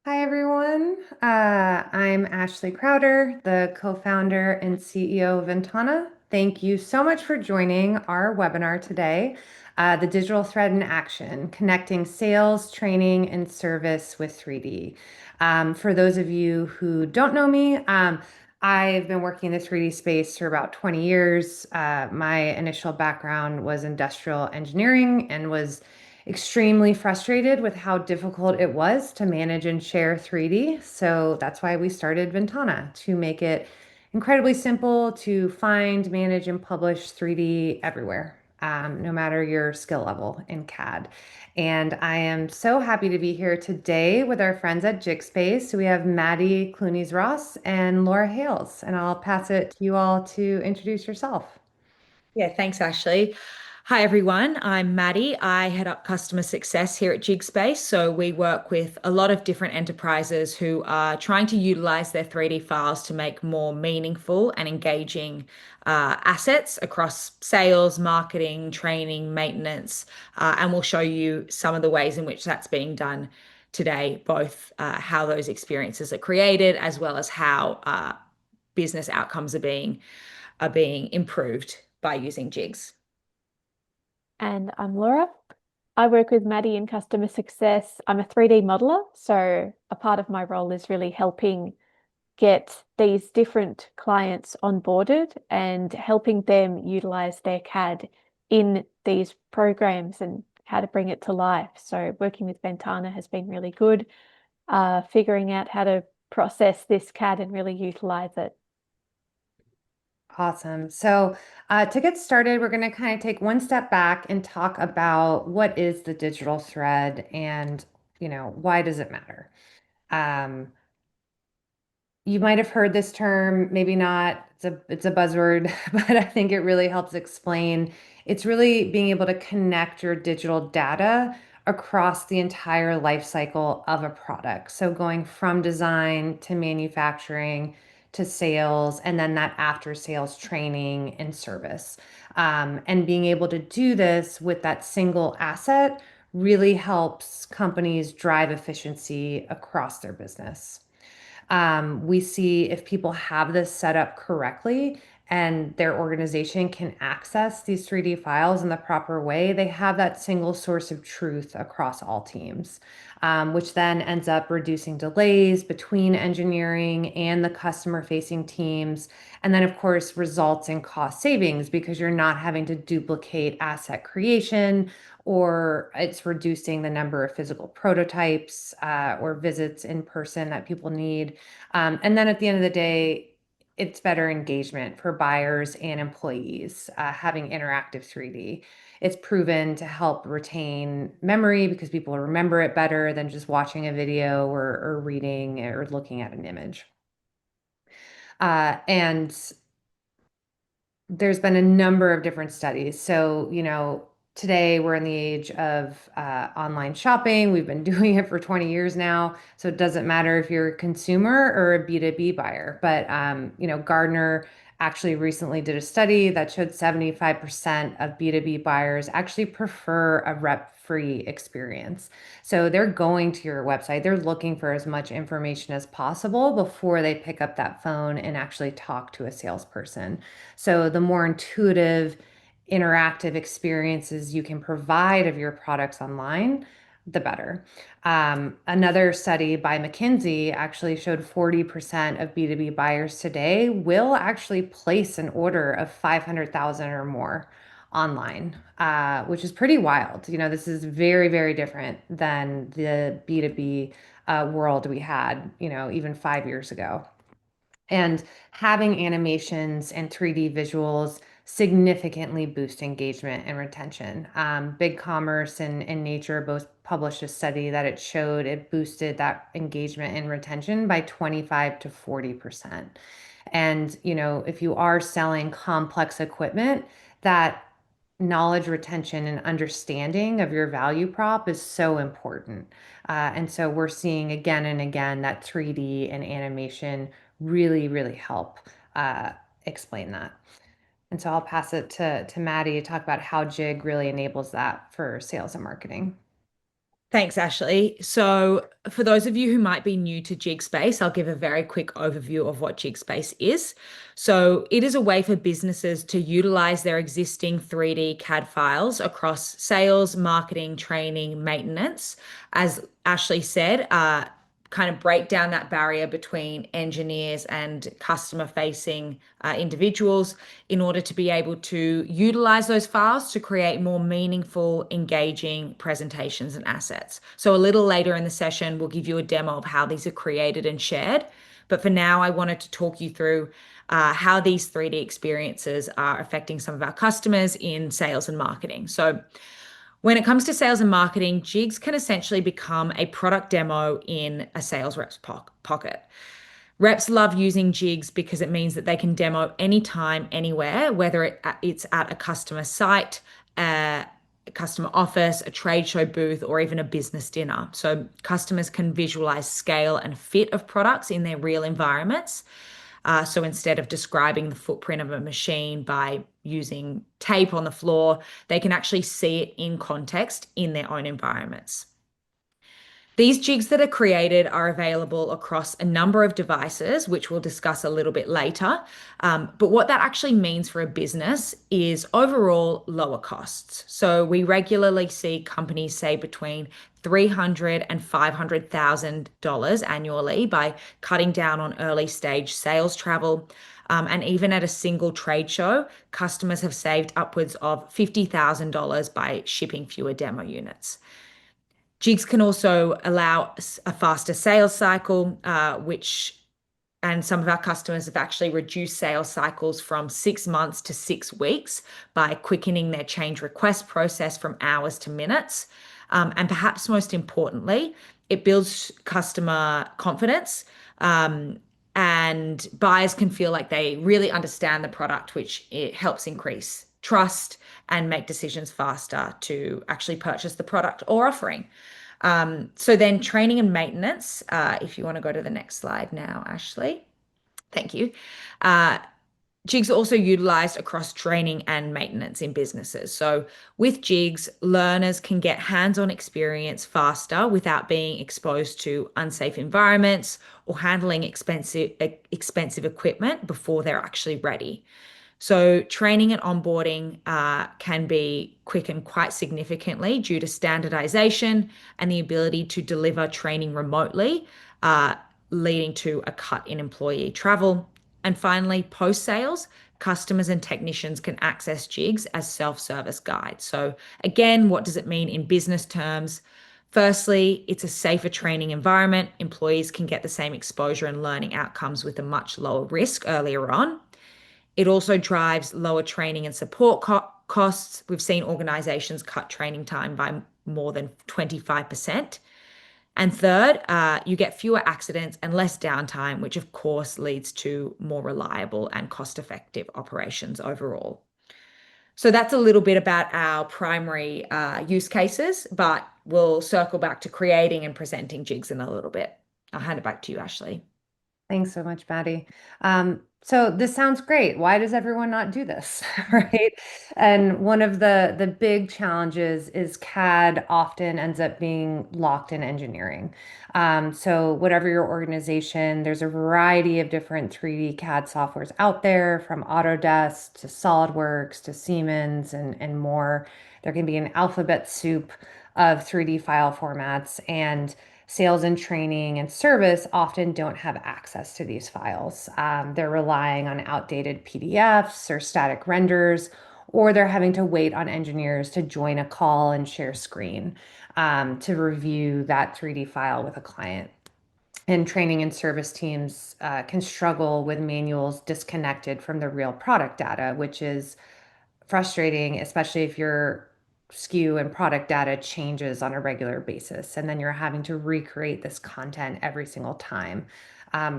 Hi, everyone. I'm Ashley Crowder, the co-founder and CEO of VNTANA. Thank you so much for joining our webinar today, The Digital Thread in Action, Connecting Sales, Training, and Service with 3D. For those of you who don't know me, I've been working in the 3D space for about 20 years. My initial background was industrial engineering and was extremely frustrated with how difficult it was to manage and share 3D. So that's why we started VNTANA to make it incredibly simple to find, manage, and publish 3D everywhere, no matter your skill level in CAD. And I am so happy to be here today with our friends at JigSpace. We have Maddie Clunies-Ross and Laura Hales, and I'll pass it to you all to introduce yourself. Yeah, thanks, Ashley. Hi, everyone. I'm Maddie. I head up customer success here at JigSpace. So we work with a lot of different enterprises who are trying to utilize their 3D files to make more meaningful and engaging assets across sales, marketing, training, maintenance. And we'll show you some of the ways in which that's being done today, both how those experiences are created, as well as how business outcomes are being improved by using jigs. And I'm Laura. I work with Maddie in customer success. I'm a 3D modeler, so a part of my role is really helping get these different clients onboarded and helping them utilize their CAD in these programs and how to bring it to life. So working with VNTANA has been really good, figuring out how to process this CAD and really utilize it. Awesome. So, to get started, we're going to kind of take one step back and talk about what is the digital thread and, why does it matter? Um, you might have heard this term, maybe not. It's a buzzword, but I think it really helps explain. It's really being able to connect your digital data across the entire life cycle of a product. So going from design to manufacturing to sales, and then that after sales training and service. And being able to do this with that single asset really helps companies drive efficiency across their business. We see if people have this set up correctly and their organization can access these 3D files in the proper way, they have that single source of truth across all teams, which then ends up reducing delays between engineering and the customer-facing teams. And then, of course, results in cost savings because you're not having to duplicate asset creation, or it's reducing the number of physical prototypes or visits in person that people need. And then at the end of the day, it's better engagement for buyers and employees having interactive 3D. It's proven to help retain memory because people remember it better than just watching a video or reading or looking at an image. And there's been a number of different studies. So, today we're in the age of online shopping. We've been doing it for 20 years now. So it doesn't matter if you're a consumer or a B2B buyer. But, Gardner actually recently did a study that showed 75% of B2B buyers actually prefer a rep-free experience. So they're going to your website, they're looking for as much information as possible before they pick up that phone and actually talk to a salesperson. So the more intuitive, interactive experiences you can provide of your products online, the better. Another study by McKinsey actually showed 40% of B2B buyers today will actually place an order of 500,000 or more online, which is pretty wild. This is very, very different than the B2B world we had, even 5 years ago. And having animations and 3D visuals significantly boost engagement and retention. Big Commerce and Nature both published a study that it showed it boosted that engagement and retention by 25 to 40%. And, if you are selling complex equipment, that knowledge retention and understanding of your value prop is so important. And so we're seeing again and again that 3D and animation really, really help uh, explain that. And so I'll pass it to Maddie to talk about how Jig really enables that for sales and marketing. Thanks, Ashley. So, for those of you who might be new to JigSpace, I'll give a very quick overview of what JigSpace is. So, it is a way for businesses to utilize their existing 3D CAD files across sales, marketing, training, maintenance. As Ashley said, kind of break down that barrier between engineers and customer facing individuals in order to be able to utilize those files to create more meaningful, engaging presentations and assets. So, a little later in the session, we'll give you a demo of how these are created and shared. But for now, I wanted to talk you through how these 3D experiences are affecting some of our customers in sales and marketing. So, when it comes to sales and marketing, jigs can essentially become a product demo in a sales rep's pocket. Reps love using jigs because it means that they can demo anytime, anywhere, whether it's at a customer site, a customer office, a trade show booth, or even a business dinner. So customers can visualize scale and fit of products in their real environments. So instead of describing the footprint of a machine by using tape on the floor, they can actually see it in context in their own environments. These jigs that are created are available across a number of devices, which we'll discuss a little bit later. But what that actually means for a business is overall lower costs. So we regularly see companies say between $300,000 and $500,000 annually by cutting down on early stage sales travel. And even at a single trade show, customers have saved upwards of $50,000 by shipping fewer demo units. Jigs can also allow a faster sales cycle, and some of our customers have actually reduced sales cycles from 6 months to 6 weeks by quickening their change request process from hours to minutes. And perhaps most importantly, it builds customer confidence, and buyers can feel like they really understand the product, which it helps increase trust and make decisions faster to actually purchase the product or offering. So then training and maintenance, if you want to go to the next slide now, Ashley. Thank you. Uh, Jigs are also utilized across training and maintenance in businesses. So with Jigs, learners can get hands-on experience faster without being exposed to unsafe environments or handling expensive equipment before they're actually ready. So training and onboarding can be quickened quite significantly due to standardization and the ability to deliver training remotely, leading to a cut in employee travel. And finally, post sales, customers and technicians can access jigs as self-service guides. So again, what does it mean in business terms? Firstly, it's a safer training environment. Employees can get the same exposure and learning outcomes with a much lower risk earlier on. It also drives lower training and support costs. We've seen organizations cut training time by more than 25%. And third, you get fewer accidents and less downtime, which of course leads to more reliable and cost-effective operations overall. So that's a little bit about our primary use cases, but we'll circle back to creating and presenting jigs in a little bit. I'll hand it back to you, Ashley. Thanks so much, Maddie. So this sounds great. Why does everyone not do this, right? And one of the big challenges is CAD often ends up being locked in engineering. So whatever your organization, there's a variety of different 3D CAD softwares out there, from Autodesk to SolidWorks to Siemens and more. There can be an alphabet soup of 3D file formats, and sales and training and service often don't have access to these files. They're relying on outdated PDFs or static renders, or they're having to wait on engineers to join a call and share screen to review that 3D file with a client. And training and service teams can struggle with manuals disconnected from the real product data, which is frustrating, especially if your SKU and product data changes on a regular basis. And then you're having to recreate this content every single time,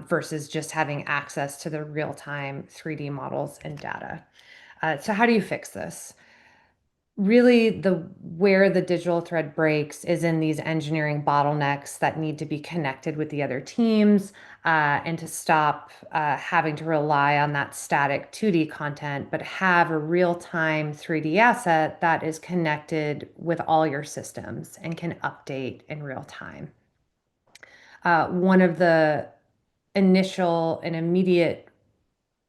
versus just having access to the real-time 3D models and data. So how do you fix this? really the where the digital thread breaks is in these engineering bottlenecks that need to be connected with the other teams, and to stop having to rely on that static 2D content, but have a real-time 3D asset that is connected with all your systems and can update in real time. One of the initial and immediate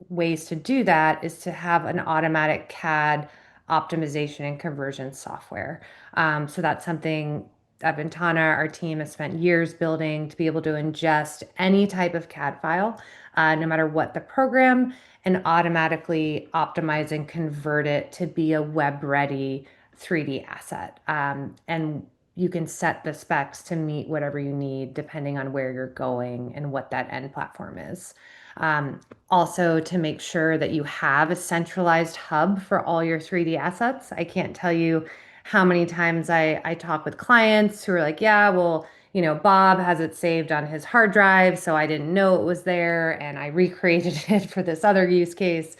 ways to do that is to have an automatic CAD optimization and conversion software. So that's something at VNTANA, our team has spent years building to be able to ingest any type of CAD file, no matter what the program, and automatically optimize and convert it to be a web-ready 3D asset. And you can set the specs to meet whatever you need depending on where you're going and what that end platform is. Um, Also, to make sure that you have a centralized hub for all your 3D assets. I can't tell you how many times I talk with clients who are like, yeah, well, Bob has it saved on his hard drive, so I didn't know it was there, and I recreated it for this other use case,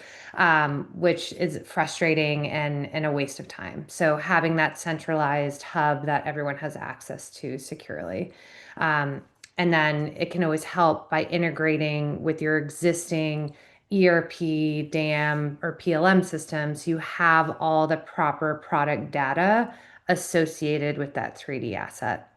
which is frustrating and a waste of time. So having that centralized hub that everyone has access to securely. Um, and then it can always help by integrating with your existing ERP, DAM, or PLM systems. You have all the proper product data associated with that 3D asset.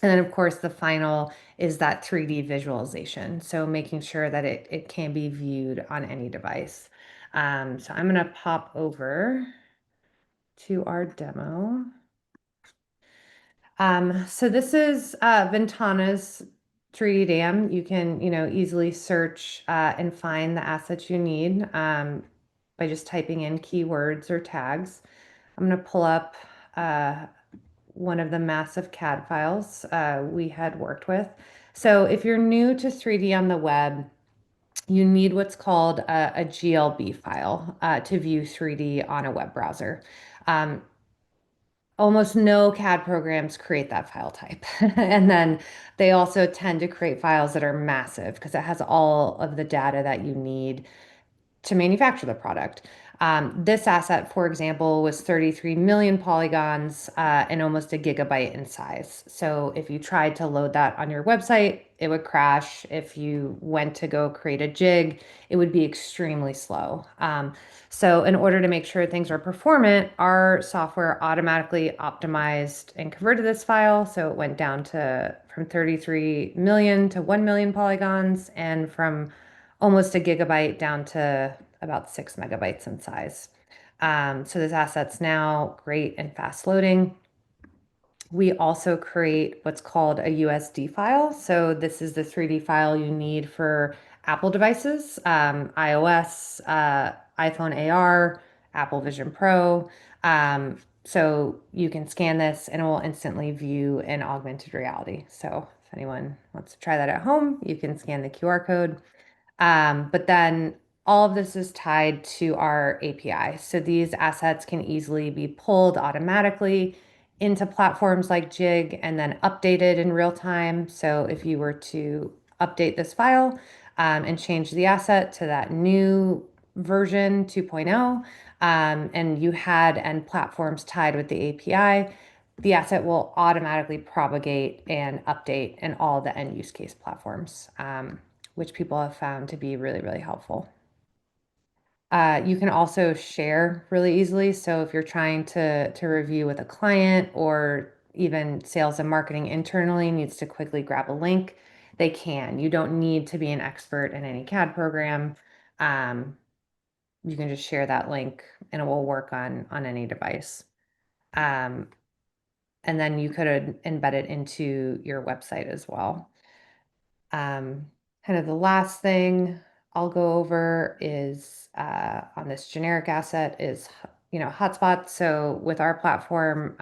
And then, of course, the final is that 3D visualization. So making sure that it can be viewed on any device. So I'm going to pop over to our demo. So this is VNTANA's 3D dam. You can, easily search and find the assets you need by just typing in keywords or tags. I'm going to pull up one of the massive CAD files we had worked with. So if you're new to 3D on the web, you need what's called a GLB file to view 3D on a web browser. Um, Almost no CAD programs create that file type. And then they also tend to create files that are massive because it has all of the data that you need to manufacture the product. This asset, for example, was 33 million polygons and almost a gigabyte in size. So if you tried to load that on your website, it would crash. If you went to go create a jig, it would be extremely slow. So in order to make sure things are performant, our software automatically optimized and converted this file. So it went down to from 33 million to 1 million polygons, and from almost a gigabyte down to about 6 megabytes in size. So this asset's now great and fast loading. We also create what's called a USD file. So this is the 3D file you need for Apple devices, iOS, iPhone AR, Apple Vision Pro. So you can scan this and it will instantly view in augmented reality. So if anyone wants to try that at home, you can scan the QR code. But then all of this is tied to our API. So these assets can easily be pulled automatically into platforms like Jig and then updated in real time. So if you were to update this file and change the asset to that new version 2.0, and you had end platforms tied with the API, the asset will automatically propagate and update in all the end use case platforms, which people have found to be really, really helpful. You can also share really easily. So if you're trying to review with a client, or even sales and marketing internally needs to quickly grab a link, they can. You don't need to be an expert in any CAD program. You can just share that link and it will work on any device. Um, and then you could embed it into your website as well. Um, Kind of the last thing I'll go over is on this generic asset is, hotspot. So with our platform,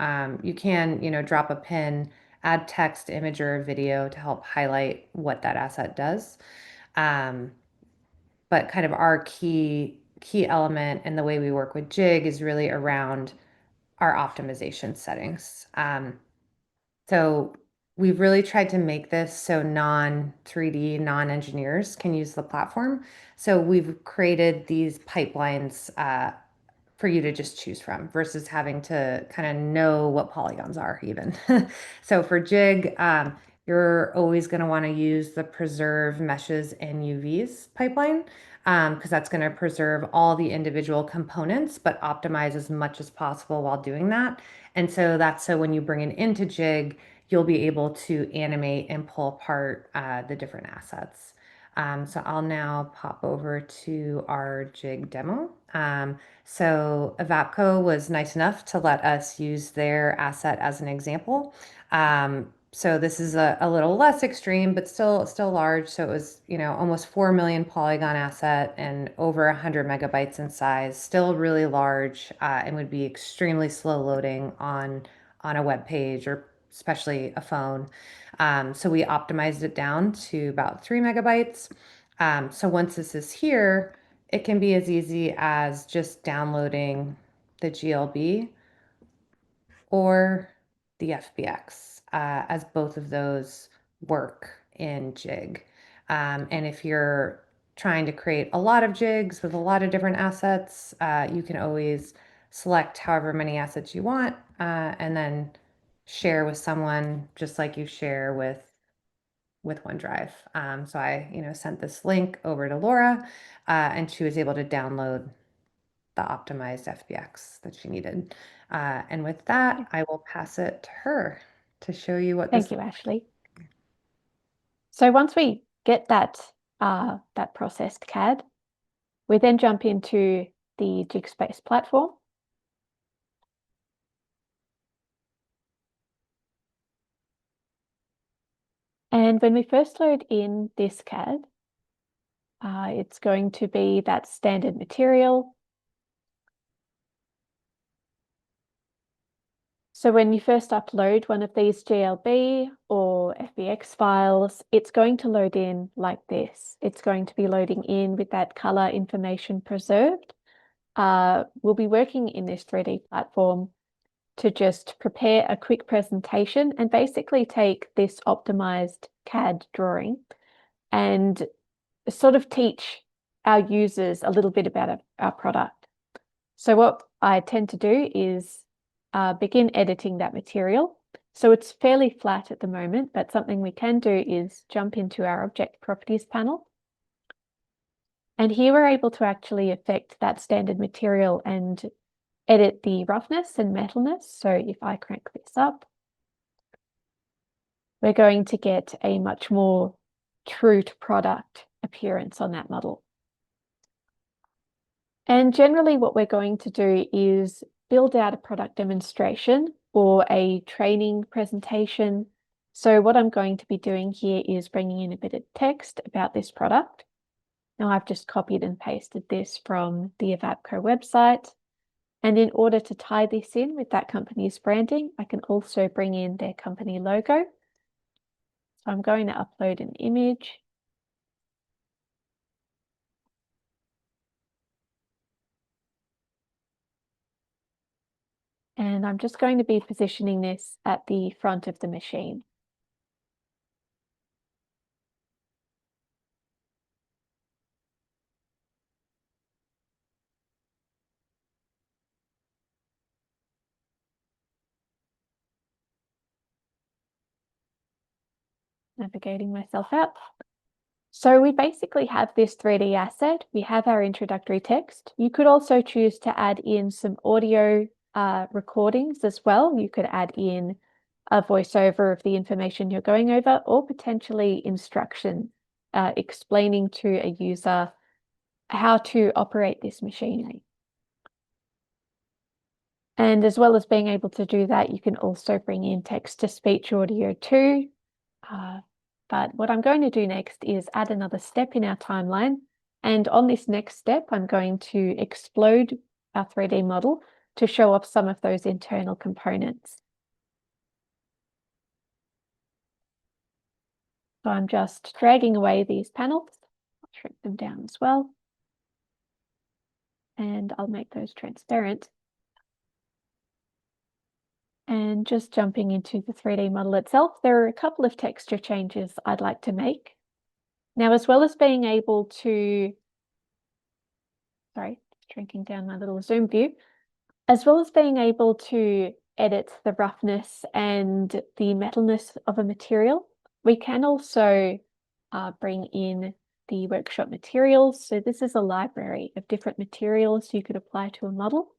you can, drop a pin, add text, image, or a video to help highlight what that asset does. Um, but kind of our key element and the way we work with Jig is really around our optimization settings. So we've really tried to make this so non-3D, non-engineers can use the platform. So we've created these pipelines for you to just choose from versus having to kind of know what polygons are even. So for jig, you're always going to want to use the preserve meshes and UVs pipeline because that's going to preserve all the individual components, but optimize as much as possible while doing that. And so that's so when you bring it into jig, you'll be able to animate and pull apart the different assets. So I'll now pop over to our jig demo. So Evapco was nice enough to let us use their asset as an example. So this is a little less extreme, but still large. So it was, almost 4 million polygon asset and over 100 megabytes in size, still really large, and would be extremely slow loading on a web page or especially a phone. So we optimized it down to about 3 megabytes. So once this is here, it can be as easy as just downloading the GLB or the FBX, as both of those work in Jig. And if you're trying to create a lot of jigs with a lot of different assets, you can always select however many assets you want, and then share with someone just like you share with OneDrive. So I, sent this link over to Laura, and she was able to download the optimized FBX that she needed. And with that, I will pass it to her to show you what this. Thank you, Ashley. So once we get that processed CAD, we then jump into the JigSpace platform. And when we first load in this CAD, it's going to be that standard material. So when you first upload one of these GLB or FBX files, it's going to load in like this. It's going to be loading in with that color information preserved. We'll be working in this 3D platform to just prepare a quick presentation and basically take this optimized CAD drawing and sort of teach our users a little bit about our product. So what I tend to do is begin editing that material. So it's fairly flat at the moment, but something we can do is jump into our object properties panel. And here we're able to actually affect that standard material and edit the roughness and metalness. So if I crank this up, we're going to get a much more true to product appearance on that model. And generally what we're going to do is build out a product demonstration or a training presentation. So what I'm going to be doing here is bringing in a bit of text about this product. Now I've just copied and pasted this from the Evapco website. And in order to tie this in with that company's branding, I can also bring in their company logo. So I'm going to upload an image. And I'm just going to be positioning this at the front of the machine. Navigating myself out. So we basically have this 3D asset. We have our introductory text. You could also choose to add in some audio recordings as well. You could add in a voiceover of the information you're going over, or potentially instruction explaining to a user how to operate this machinery. And as well as being able to do that, you can also bring in text-to-speech audio too. But what I'm going to do next is add another step in our timeline. And on this next step, I'm going to explode our 3D model to show off some of those internal components. So I'm just dragging away these panels. I'll shrink them down as well. And I'll make those transparent. And just jumping into the 3D model itself, there are a couple of texture changes I'd like to make. Now, as well as being able to, shrinking down my little zoom view, As well as being able to edit the roughness and the metalness of a material, we can also bring in the workshop materials. So this is a library of different materials you could apply to a model.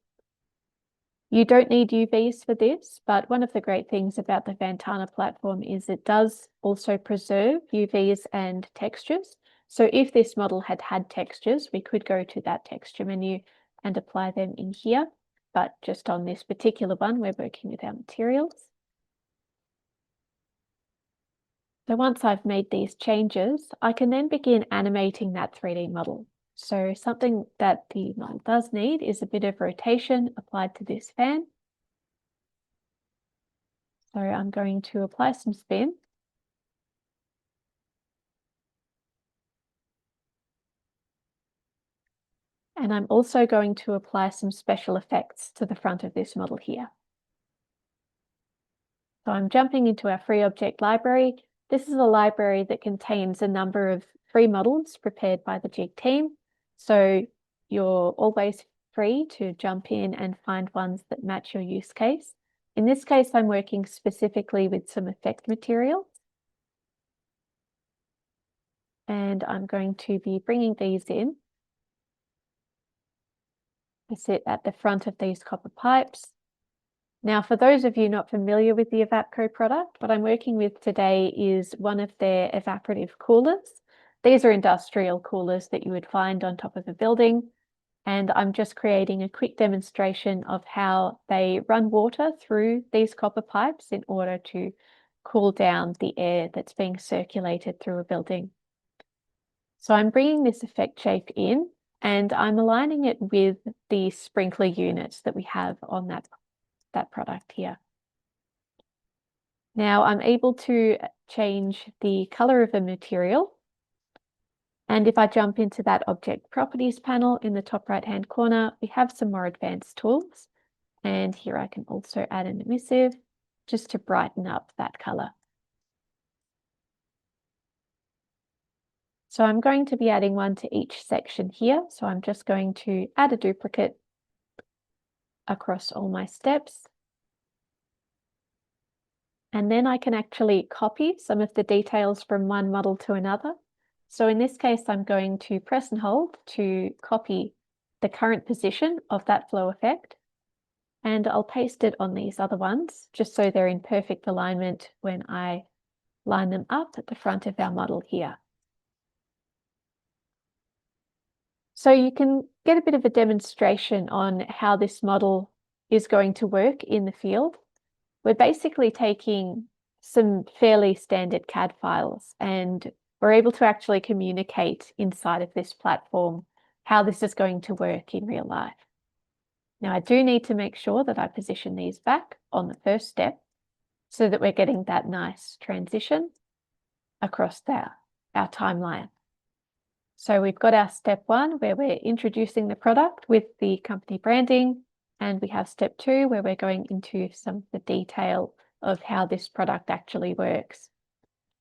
You don't need UVs for this, but one of the great things about the VNTANA platform is it does also preserve UVs and textures. So if this model had textures, we could go to that texture menu and apply them in here. But just on this particular one, we're working with our materials. So once I've made these changes, I can then begin animating that 3D model. So something that the model does need is a bit of rotation applied to this fan. So I'm going to apply some spin. And I'm also going to apply some special effects to the front of this model here. So I'm jumping into our free object library. This is a library that contains a number of free models prepared by the Jig team. So you're always free to jump in and find ones that match your use case. In this case, I'm working specifically with some effect materials. And I'm going to be bringing these in. I sit at the front of these copper pipes. Now, for those of you not familiar with the Evapco product, what I'm working with today is one of their evaporative coolers. These are industrial coolers that you would find on top of a building. And I'm just creating a quick demonstration of how they run water through these copper pipes in order to cool down the air that's being circulated through a building. So I'm bringing this effect shape in and I'm aligning it with the sprinkler units that we have on that product here. Now I'm able to change the color of the material. And if I jump into that object properties panel in the top right-hand corner, we have some more advanced tools. And here I can also add an emissive just to brighten up that color. So I'm going to be adding one to each section here. So I'm just going to add a duplicate across all my steps. And then I can actually copy some of the details from one model to another. So in this case, I'm going to press and hold to copy the current position of that flow effect. And I'll paste it on these other ones, just so they're in perfect alignment when I line them up at the front of our model here. So you can get a bit of a demonstration on how this model is going to work in the field. We're basically taking some fairly standard CAD files and we're able to actually communicate inside of this platform how this is going to work in real life. Now, I do need to make sure that I position these back on the first step so that we're getting that nice transition across our timeline. So we've got our step one where we're introducing the product with the company branding, and we have step two where we're going into some of the detail of how this product actually works.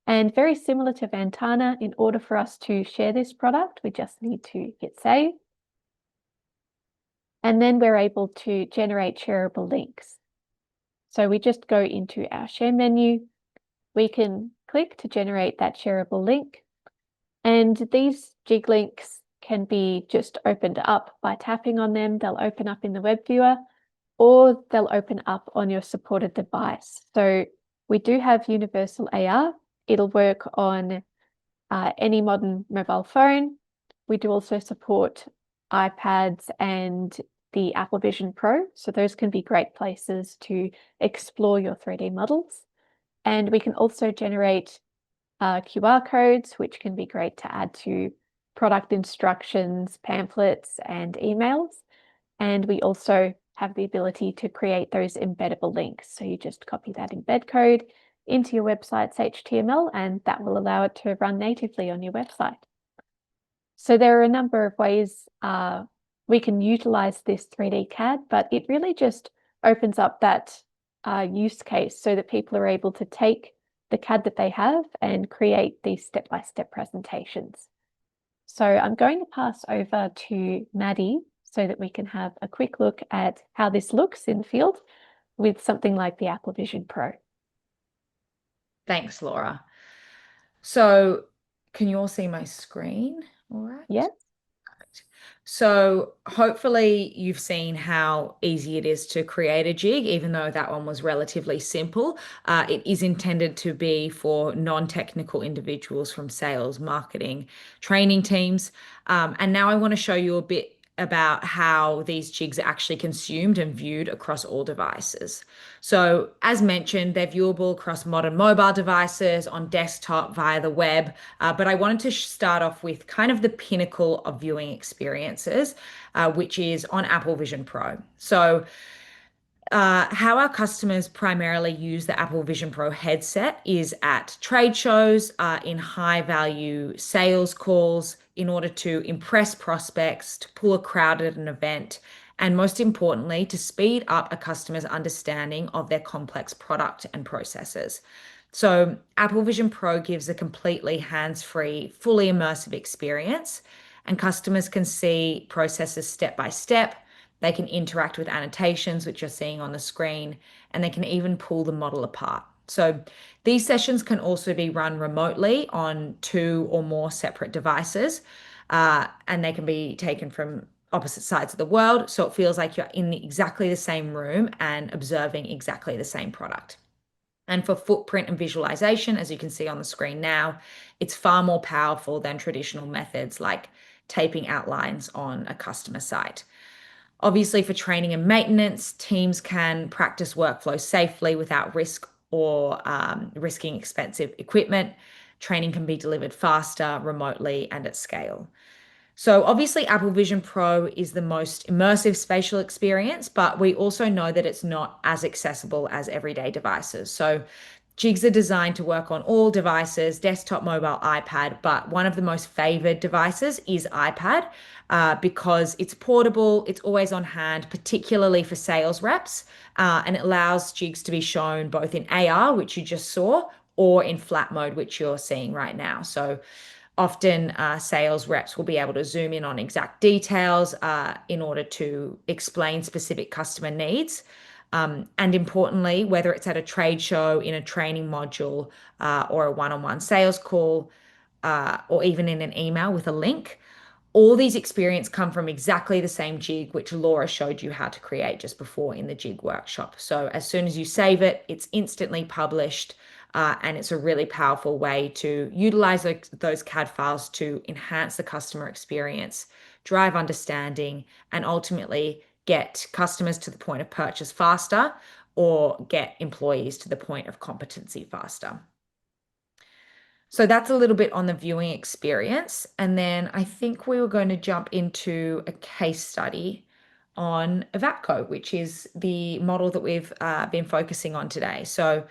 And very similar to VNTANA, in order for us to share this product, we just need to hit save. And then we're able to generate shareable links. So we just go into our share menu. We can click to generate that shareable link. And these Jig links can be just opened up by tapping on them. They'll open up in the web viewer or they'll open up on your supported device. So we do have universal AR. It'll work on any modern mobile phone. We do also support iPads and the Apple Vision Pro. So those can be great places to explore your 3D models. And we can also generate QR codes, which can be great to add to product instructions, pamphlets, and emails. And we also have the ability to create those embeddable links. So you just copy that embed code into your website's HTML, and that will allow it to run natively on your website. So there are a number of ways we can utilize this 3D CAD, but it really just opens up that use case so that people are able to take the CAD that they have and create these step-by-step presentations. So I'm going to pass over to Maddie so that we can have a quick look at how this looks in the field with something like the Apple Vision Pro. Thanks, Laura. So can you all see my screen? All right. Yeah. So hopefully you've seen how easy it is to create a jig, even though that one was relatively simple. It is intended to be for non-technical individuals from sales, marketing, training teams. And now I want to show you a bit about how these jigs are actually consumed and viewed across all devices. So as mentioned, they're viewable across modern mobile devices, on desktop, via the web. But I wanted to start off with kind of the pinnacle of viewing experiences, which is on Apple Vision Pro. So how our customers primarily use the Apple Vision Pro headset is at trade shows, in high value sales calls, in order to impress prospects, to pull a crowd at an event, and most importantly, to speed up a customer's understanding of their complex product and processes. So, Apple Vision Pro gives a completely hands-free, fully immersive experience, and customers can see processes step by step. They can interact with annotations, which you're seeing on the screen, and they can even pull the model apart. So these sessions can also be run remotely on 2 or more separate devices, and they can be taken from opposite sides of the world. So it feels like you're in exactly the same room and observing exactly the same product. And for footprint and visualization, as you can see on the screen now, it's far more powerful than traditional methods like taping outlines on a customer site. Obviously, for training and maintenance, teams can practice workflows safely without risk or risking expensive equipment. Training can be delivered faster, remotely, and at scale. So obviously Apple Vision Pro is the most immersive spatial experience, but we also know that it's not as accessible as everyday devices. So jigs are designed to work on all devices, desktop, mobile, iPad, but one of the most favored devices is iPad, because it's portable, it's always on hand, particularly for sales reps, and it allows jigs to be shown both in AR, which you just saw, or in flat mode, which you're seeing right now. So often sales reps will be able to zoom in on exact details in order to explain specific customer needs. And importantly, whether it's at a trade show, in a training module, or a one-on-one sales call, or even in an email with a link, all these experiences come from exactly the same jig, which Laura showed you how to create just before in the jig workshop. So as soon as you save it, it's instantly published, and it's a really powerful way to utilize those CAD files to enhance the customer experience, drive understanding, and ultimately get customers to the point of purchase faster, or get employees to the point of competency faster. So that's a little bit on the viewing experience. And then I think we were going to jump into a case study on Evatco, which is the model that we've been focusing on today. So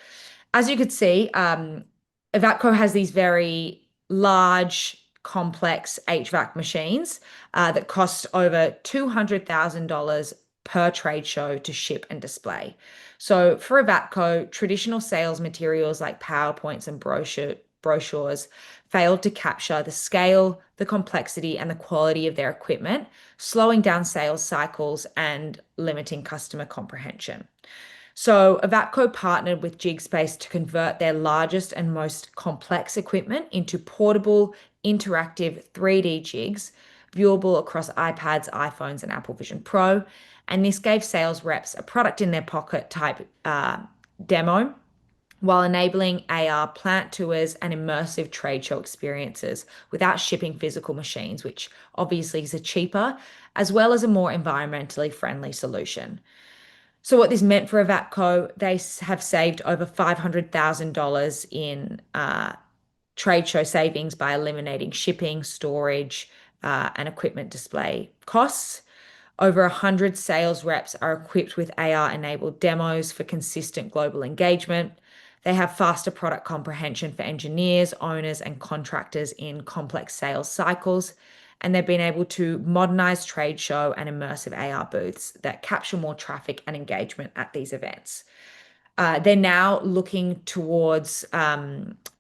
as you could see, Evatco has these very large, complex HVAC machines that cost over $200,000 per trade show to ship and display. So for Evatco, traditional sales materials like PowerPoints and brochures failed to capture the scale, the complexity, and the quality of their equipment, slowing down sales cycles and limiting customer comprehension. So Evatco partnered with JigSpace to convert their largest and most complex equipment into portable, interactive 3D jigs, viewable across iPads, iPhones, and Apple Vision Pro. And this gave sales reps a product in their pocket type demo, while enabling AR plant tours and immersive trade show experiences without shipping physical machines, which obviously is a cheaper as well as a more environmentally friendly solution. So what this meant for Evatco, they have saved over $500,000 in trade show savings by eliminating shipping, storage, and equipment display costs. Over 100 sales reps are equipped with AR-enabled demos for consistent global engagement. They have faster product comprehension for engineers, owners, and contractors in complex sales cycles. And they've been able to modernize trade show and immersive AR booths that capture more traffic and engagement at these events. They're now looking towards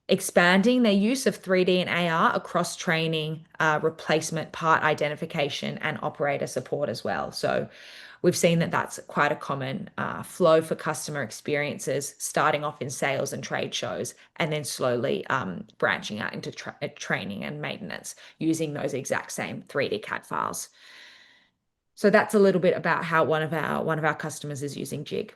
expanding their use of 3D and AR across training, replacement part identification, and operator support as well. So we've seen that that's quite a common flow for customer experiences, starting off in sales and trade shows, and then slowly branching out into training and maintenance using those exact same 3D CAD files. So that's a little bit about how one of our customers is using Jig.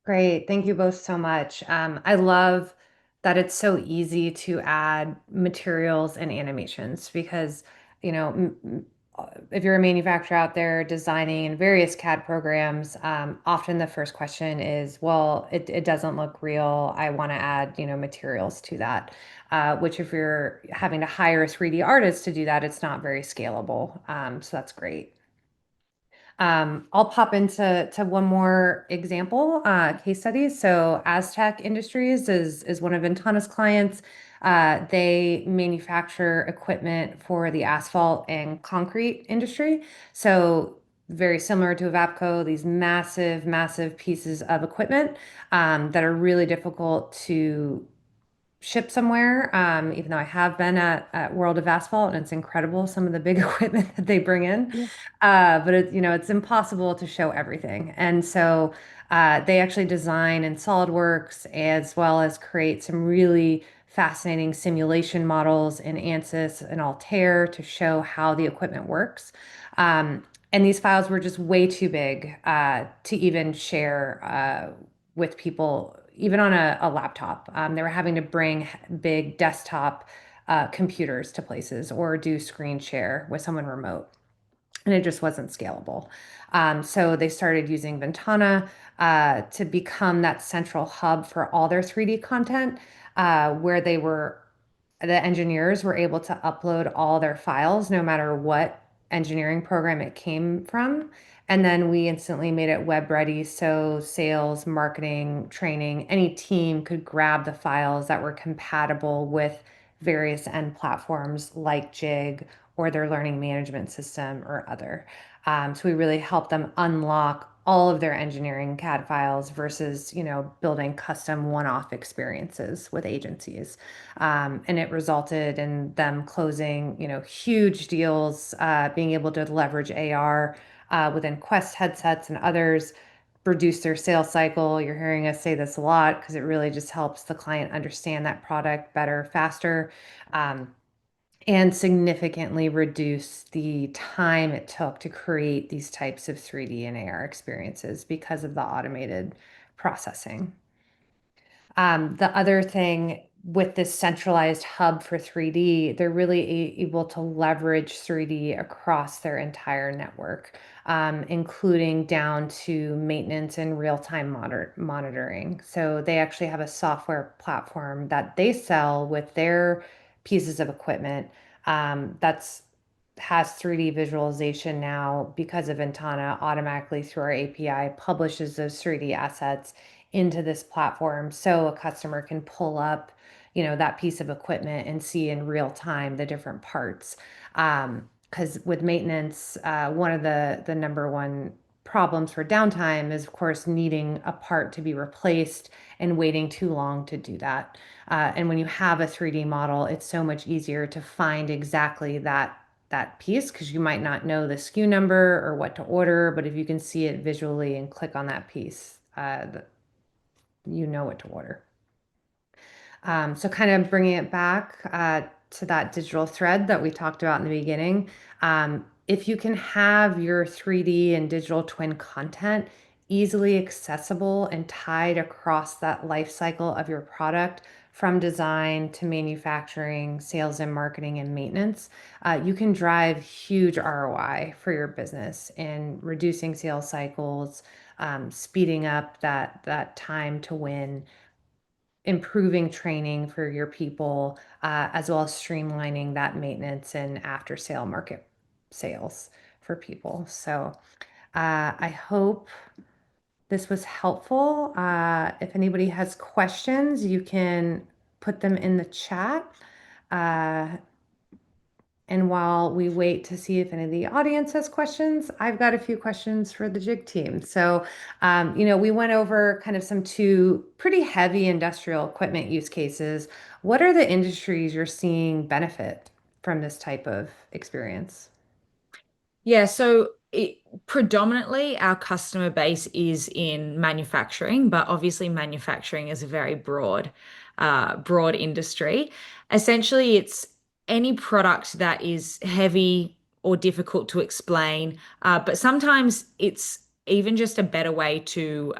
Great. Thank you both so much. I love that it's so easy to add materials and animations because, if you're a manufacturer out there designing in various CAD programs, often the first question is, well, it doesn't look real. I want to add, materials to that. Which if you're having to hire a 3D artist to do that, it's not very scalable. So that's great. I'll pop into one more example case study. So Aztec Industries is one of VNTANA's clients. They manufacture equipment for the asphalt and concrete industry. So very similar to Evapco, these massive, massive pieces of equipment that are really difficult to ship somewhere. Even though I have been at World of Asphalt and it's incredible some of the big equipment that they bring in. Yeah. But it's impossible to show everything. And so they actually design in SolidWorks as well as create some really fascinating simulation models in ANSYS and Altair to show how the equipment works. And these files were just way too big to even share with people, even on a laptop. They were having to bring big desktop computers to places or do screen share with someone remote, and it just wasn't scalable. So they started using VNTANA to become that central hub for all their 3D content, where the engineers were able to upload all their files, no matter what engineering program it came from. And then we instantly made it web ready. So sales, marketing, training, any team could grab the files that were compatible with various end platforms like Jig or their learning management system or other. So we really help them unlock all of their engineering CAD files versus, building custom one-off experiences with agencies. And it resulted in them closing, huge deals, being able to leverage AR within Quest headsets and others, reduce their sales cycle. You're hearing us say this a lot because it really just helps the client understand that product better, faster. And significantly reduce the time it took to create these types of 3D and AR experiences because of the automated processing. The other thing with this centralized hub for 3D, they're really able to leverage 3D across their entire network, including down to maintenance and real-time monitoring. So they actually have a software platform that they sell with their pieces of equipment that's has 3D visualization now because of VNTANA automatically through our API publishes those 3D assets into this platform so a customer can pull up, that piece of equipment and see in real time the different parts. Because with maintenance, one of the number one problems for downtime is, of course, needing a part to be replaced and waiting too long to do that. And when you have a 3D model, it's so much easier to find exactly that piece because you might not know the SKU number or what to order, but if you can see it visually and click on that piece, you know what to order. So kind of bringing it back to that digital thread that we talked about in the beginning. If you can have your 3D and digital twin content easily accessible and tied across that life cycle of your product from design to manufacturing, sales and marketing and maintenance, you can drive huge ROI for your business in reducing sales cycles, speeding up that time to win, improving training for your people, as well as streamlining that maintenance and after sale market sales for people. So I hope this was helpful. If anybody has questions, you can put them in the chat. Uh, And while we wait to see if any of the audience has questions, I've got a few questions for the Jig team. So, we went over kind of some two pretty heavy industrial equipment use cases. What are the industries you're seeing benefit from this type of experience? Yeah, so predominantly our customer base is in manufacturing, but obviously manufacturing is a very broad industry. Essentially, it's any product that is heavy or difficult to explain, but sometimes it's even just a better way to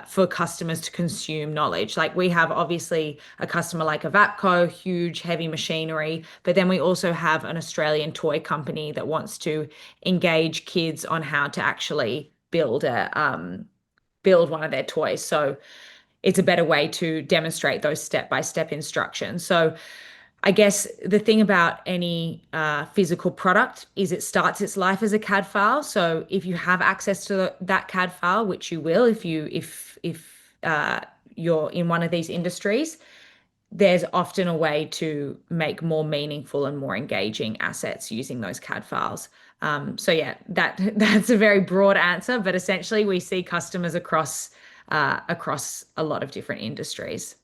for customers to consume knowledge. Like we have obviously a customer like a Vapco, huge heavy machinery, but then we also have an Australian toy company that wants to engage kids on how to actually build one of their toys. So it's a better way to demonstrate those step-by-step instructions. So I guess the thing about any physical product is it starts its life as a CAD file. So if you have access to that CAD file, which you will if you're in one of these industries, there's often a way to make more meaningful and more engaging assets using those CAD files. So yeah, that's a very broad answer, but essentially we see customers across a lot of different industries.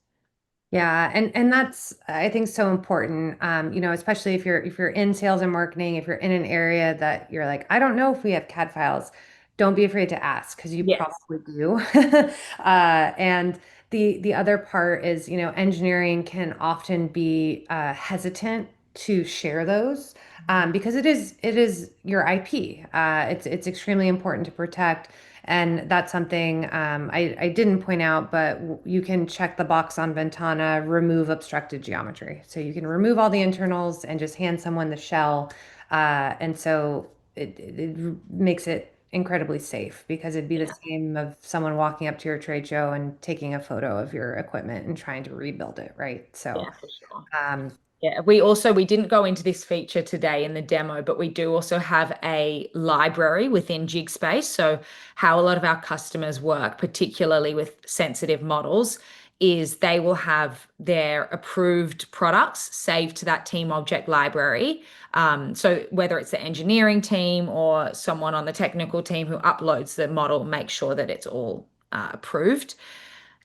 Yeah, and that's I think so important. Especially if you're in sales and marketing, if you're in an area that you're like, I don't know if we have CAD files, don't be afraid to ask because you Yes. probably do. And the other part is, engineering can often be hesitant to share those because it is your IP. It's extremely important to protect. And that's something I didn't point out, but you can check the box on Ventana, remove obstructed geometry. So you can remove all the internals and just hand someone the shell. And so it makes it incredibly safe because it'd be the Yeah. same of someone walking up to your trade show and taking a photo of your equipment and trying to rebuild it, right? So, Yeah, for sure. um, Yeah, we didn't go into this feature today in the demo, but we do also have a library within JigSpace. So how a lot of our customers work, particularly with sensitive models, is they will have their approved products saved to that team object library. So whether it's the engineering team or someone on the technical team who uploads the model, make sure that it's all approved,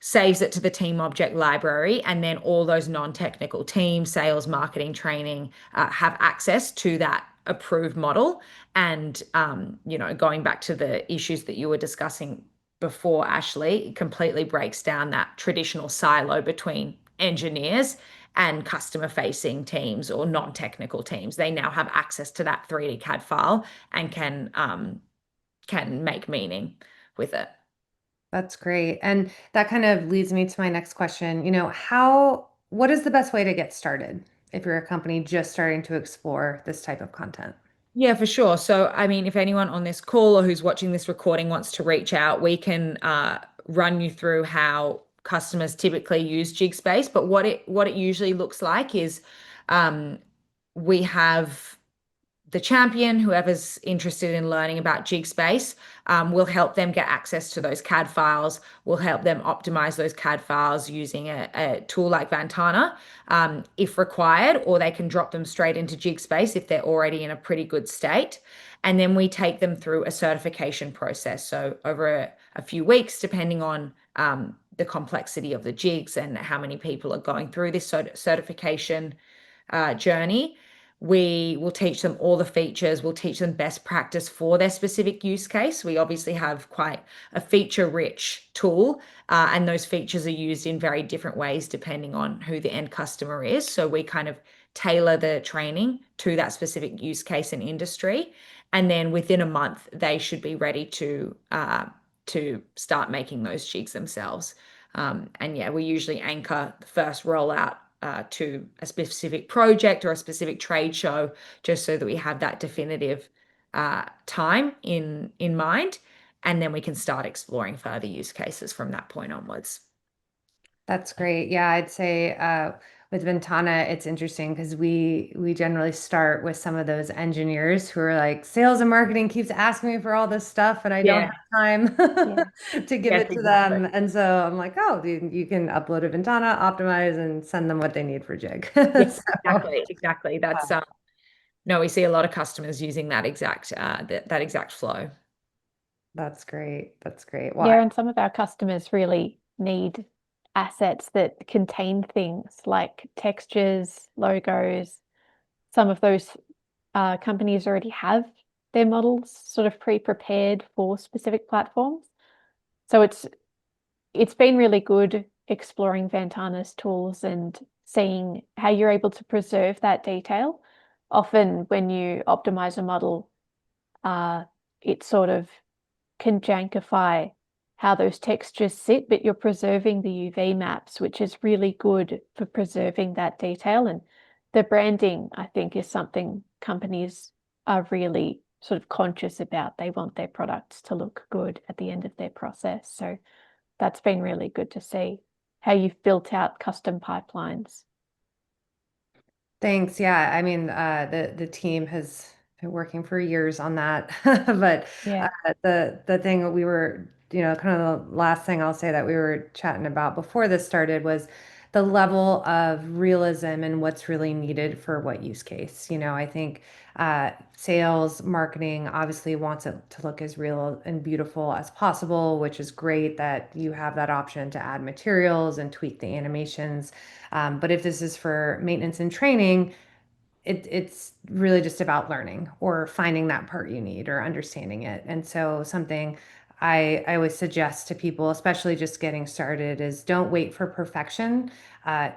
saves it to the team object library, and then all those non-technical teams, sales, marketing, training, have access to that approved model. And going back to the issues that you were discussing before, Ashley, it completely breaks down that traditional silo between engineers and customer facing teams or non-technical teams. They now have access to that 3D CAD file and can make meaning with it. that's great. And that kind of leads me to my next question. What is the best way to get started if you're a company just starting to explore this type of content? Yeah, for sure. So, I mean, if anyone on this call or who's watching this recording wants to reach out, we can run you through how customers typically use JigSpace. But what it usually looks like is um, we have the champion, whoever's interested in learning about JigSpace, will help them get access to those CAD files. We'll help them optimize those CAD files using a tool like VNTANA, if required, or they can drop them straight into JigSpace if they're already in a pretty good state. And then we take them through a certification process. So over a few weeks, depending on the complexity of the jigs and how many people are going through this certification journey. We will teach them all the features. We'll teach them best practice for their specific use case. We obviously have quite a feature-rich tool, and those features are used in very different ways depending on who the end customer is. So we kind of tailor the training to that specific use case and industry. And then within a month, they should be ready to start making those jigs themselves. And yeah, we usually anchor the first rollout to a specific project or a specific trade show, just so that we have that definitive time in mind, and then we can start exploring further use cases from that point onwards. That's great. Yeah, I'd say with Ventana, it's interesting because we generally start with some of those engineers who are like, sales and marketing keeps asking me for all this stuff, and I don't Yeah. have time Yeah. to give Yes, it to exactly. them. And so I'm like, oh, you can upload a Ventana, optimize, and send them what they need for Jig. Yeah, So, exactly. That's no, we see a lot of customers using that exact flow. That's great. That's great. Well, Yeah, and some of our customers really need assets that contain things like textures, logos. Some of those companies already have their models sort of pre-prepared for specific platforms. So it's been really good exploring VNTANA's tools and seeing how you're able to preserve that detail. Often when you optimize a model, it sort of can jankify how those textures sit, but you're preserving the UV maps, which is really good for preserving that detail. And the branding, I think, is something companies are really sort of conscious about. They want their products to look good at the end of their process. So that's been really good to see how you've built out custom pipelines. thanks. Yeah, I mean, the team has been working for years on that, but Yeah. the thing that we were, kind of the last thing I'll say that we were chatting about before this started was the level of realism and what's really needed for what use case. I think sales, marketing obviously wants it to look as real and beautiful as possible, which is great that you have that option to add materials and tweak the animations. But if this is for maintenance and training, it's really just about learning or finding that part you need or understanding it. And so something I always suggest to people, especially just getting started, is don't wait for perfection.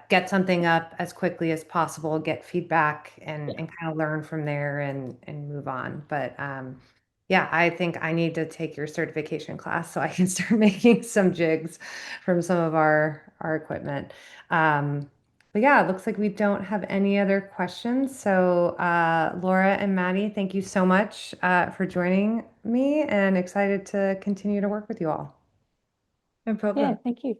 Get something up as quickly as possible, get feedback and kind of learn from there and move on. But yeah, I think I need to take your certification class so I can start making some jigs from some of our equipment. But yeah, it looks like we don't have any other questions. So, Laura and Maddie, thank you so much for joining me and excited to continue to work with you all. No Yeah, problem. thank you.